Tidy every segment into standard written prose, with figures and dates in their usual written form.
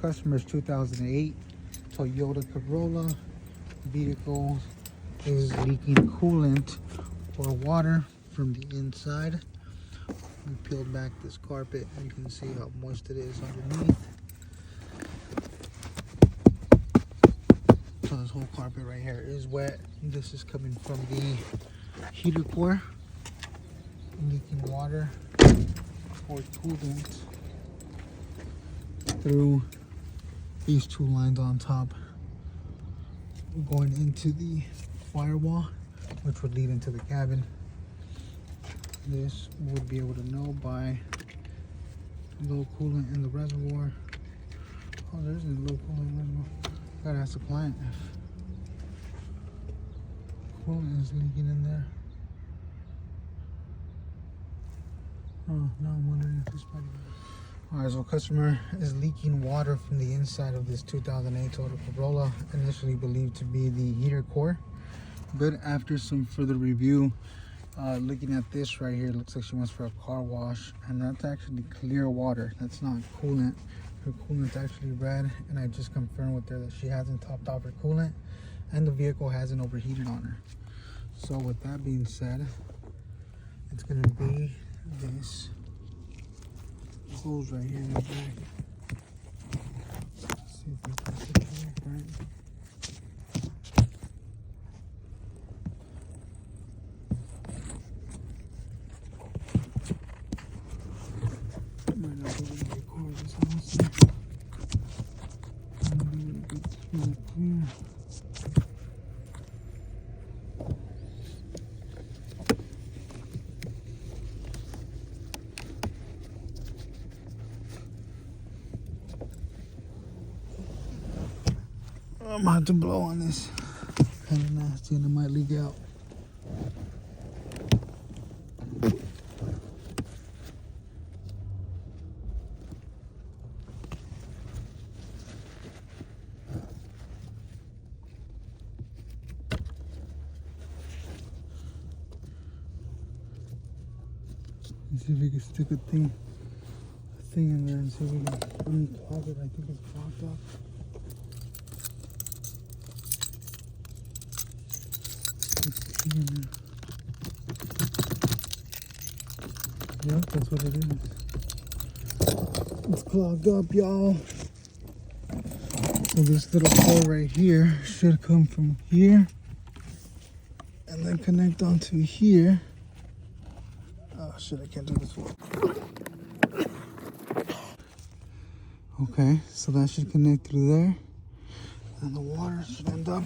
Customer's 2008 Toyota Corolla. Vehicle is leaking coolant or water from the inside. We peeled back this carpet and you can see how moist it is underneath. So this whole carpet right here is wet. This is coming from the heater core, leaking water or coolant through these two lines on top, going into the firewall, which would lead into the cabin. This would be able to know by low coolant in the reservoir. Oh, there's a low coolant reservoir. Gotta ask the client if coolant is leaking in there. Oh, now I'm wondering if this might be. Alright, so customer is leaking water from the inside of this 2008 Toyota Corolla, initially believed to be the heater core. But after some further review, looking at this right here, it looks like she wants for a car wash, and that's actually clear water. That's not coolant. Her coolant's actually red, and I just confirmed with her that she hasn't topped off her coolant, and the vehicle hasn't overheated on her. So with that being said, it's gonna be this hose right here in the back. Let's see if we can put it right. Might not be able to record this also. Might be able to get this really clear. I'm about to blow on this. Kind of nasty, and it might leak out. Let's see if we can stick a thing in there and see if we can unclog it. I think it's clogged up. Yep, that's what it is. It's clogged up, y'all. So this little hole right here should come from here and then connect onto here. Oh shit, I can't do this one. Okay, so that should connect through there, and the water should end up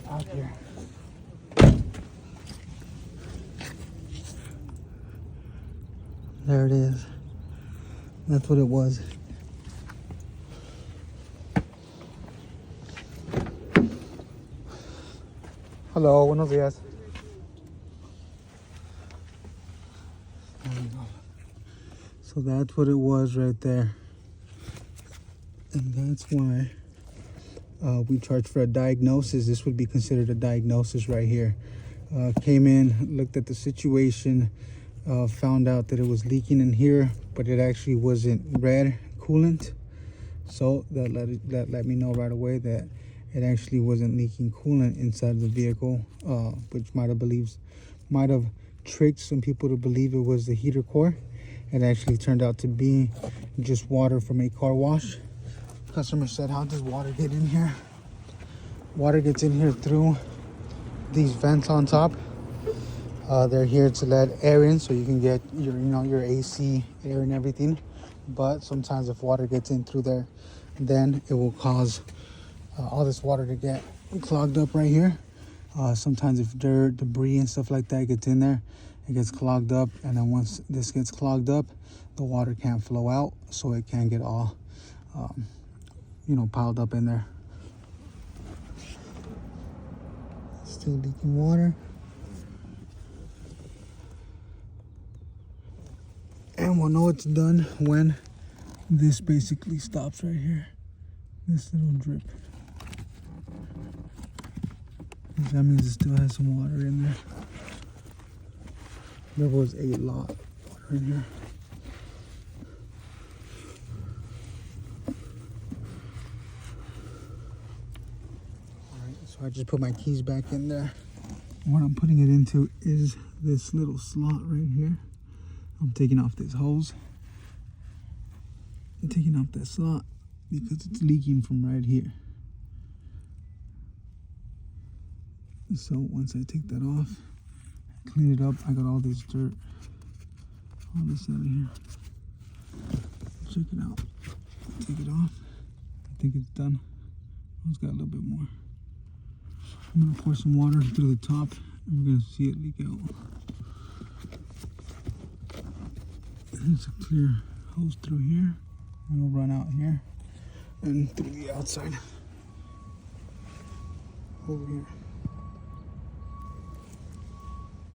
out here. There it is. That's what it was. Hello, buenos días. There we go. So that's what it was right there. And that's why we charge for a diagnosis. This would be considered a diagnosis right here. Came in, looked at the situation, found out that it was leaking in here, but it actually wasn't red coolant. So that let me know right away that it actually wasn't leaking coolant inside the vehicle, which might have tricked some people to believe it was the heater core. It actually turned out to be just water from a car wash. Customer said, how does water get in here? Water gets in here through these vents on top. They're here to let air in so you can get your AC air and everything. But sometimes if water gets in through there, then it will cause all this water to get clogged up right here. Sometimes if dirt, debris and stuff like that gets in there, it gets clogged up, and then once this gets clogged up, the water can't flow out, so it can get all piled up in there. Still leaking water. And we'll know it's done when this basically stops right here. This little drip. That means it still has some water in there. There was a lot of water in here. So I just put my keys back in there. What I'm putting it into is this little slot right here. I'm taking off this hose. I'm taking off that slot because it's leaking from right here. So once I take that off, clean it up, I got all this dirt, all this out of here. Check it out. Take it off. I think it's done. It's got a little bit more. I'm gonna pour some water through the top and we're gonna see it leak out. There's a clear hose through here and it'll run out here and through the outside over here.